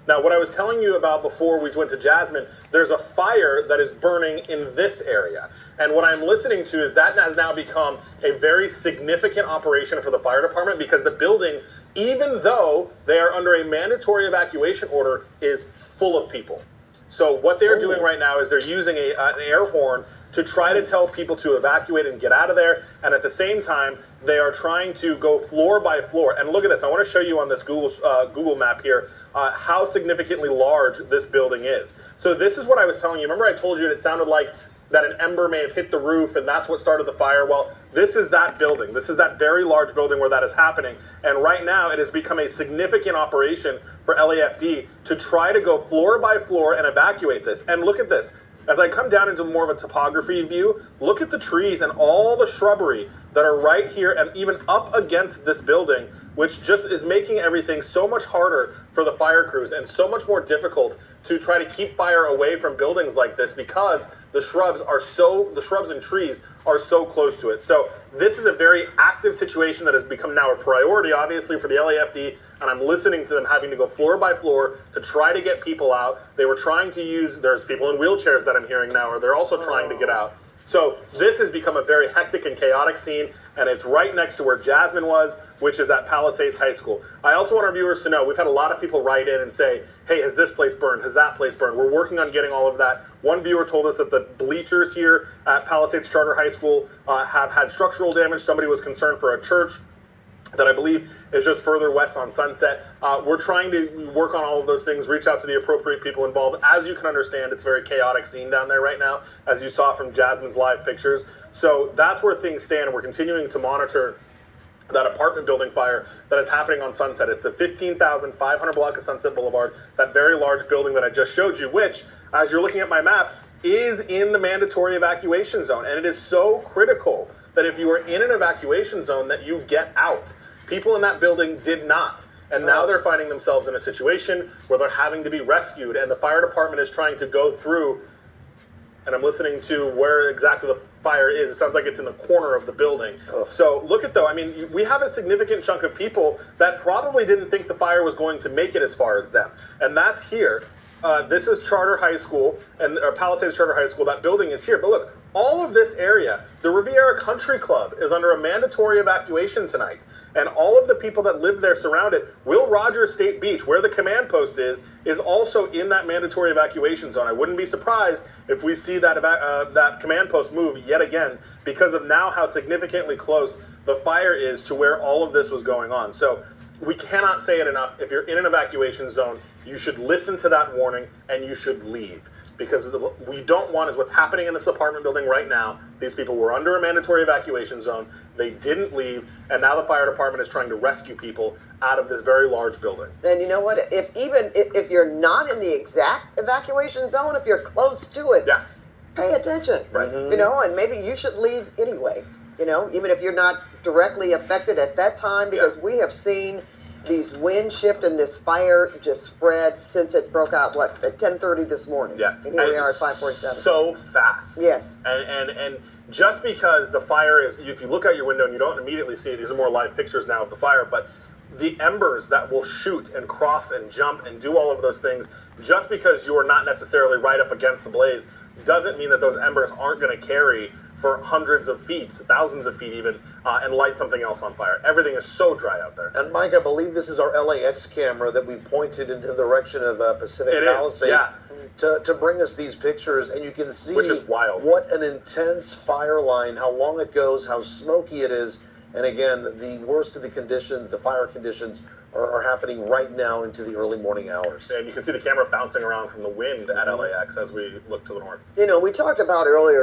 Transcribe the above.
Now, what I was telling you about before we went to Jasmine, there's a fire that is burning in this area. And what I'm listening to is that has now become a very significant operation for the fire department because the building, even though they are under a mandatory evacuation order, is full of people. So what they're doing right now is they're using an air horn to try to tell people to evacuate and get out of there. And at the same time, they are trying to go floor by floor. And look at this. I want to show you on this Google map here how significantly large this building is. So this is what I was telling you. Remember I told you it sounded like that an ember may have hit the roof and that's what started the fire. Well, this is that building. This is that very large building where that is happening. And right now it has become a significant operation for LAFD to try to go floor by floor and evacuate this. And look at this. As I come down into more of a topography view, look at the trees and all the shrubbery that are right here and even up against this building, which just is making everything so much harder for the fire crews and so much more difficult to try to keep fire away from buildings like this because the shrubs and trees are so close to it. So this is a very active situation that has become now a priority, obviously, for the LAFD, and I'm listening to them having to go floor by floor to try to get people out. They were trying to use, there's people in wheelchairs that I'm hearing now, or they're also trying to get out. So this has become a very hectic and chaotic scene, and it's right next to where Jasmine was, which is at Palisades High School. I also want our viewers to know, we've had a lot of people write in and say, hey, has this place burned? Has that place burned? We're working on getting all of that. One viewer told us that the bleachers here at Palisades Charter High School have had structural damage. Somebody was concerned for a church that I believe is just further west on Sunset. We're trying to work on all of those things, reach out to the appropriate people involved. As you can understand, it's a very chaotic scene down there right now, as you saw from Jasmine's live pictures. So that's where things stand. We're continuing to monitor that apartment building fire that is happening on Sunset. It's the 15,500 block of Sunset Boulevard, that very large building that I just showed you, which, as you're looking at my map, is in the mandatory evacuation zone. And it is so critical that if you are in an evacuation zone that you get out. People in that building did not. And now they're finding themselves in a situation where they're having to be rescued. And the fire department is trying to go through, and I'm listening to where exactly the fire is. It sounds like it's in the corner of the building. So look at though, I mean, we have a significant chunk of people that probably didn't think the fire was going to make it as far as them. And that's here. This is Charter High School, and Palisades Charter High School. That building is here. But look, all of this area, the Riviera Country Club is under a mandatory evacuation tonight. And all of the people that live there surrounded, Will Rogers State Beach, where the command post is also in that mandatory evacuation zone. I wouldn't be surprised if we see that that command post move yet again because of now how significantly close the fire is to where all of this was going on. So we cannot say it enough. If you're in an evacuation zone, you should listen to that warning and you should leave. Because what we don't want is what's happening in this apartment building right now. These people were under a mandatory evacuation zone. They didn't leave, and now the fire department is trying to rescue people out of this very large building. And you know what? If you're not in the exact evacuation zone, if you're close to it, yeah, pay attention. Right. You know, and maybe you should leave anyway. You know, even if you're not directly affected at that time, because we have seen these wind shift and this fire just spread since it broke out, what, at 10:30 this morning? Yeah. And here we are at 5:47. So fast. Yes. And just because the fire is, if you look out your window and you don't immediately see it, these are more live pictures now of the fire, but the embers that will shoot and cross and jump and do all of those things, just because you are not necessarily right up against the blaze, doesn't mean that those embers aren't going to carry for hundreds of feet, thousands of feet even, and light something else on fire. Everything is so dry out there. And Mike, I believe this is our LAX camera that we pointed into the direction of Pacific Palisades to bring us these pictures, and you can see which is wild. What an intense fire line, how long it goes, how smoky it is. And again, the worst of the conditions, the fire conditions, are happening right now into the early morning hours. And you can see the camera bouncing around from the wind at LAX as we look to the north. You know, we talked about earlier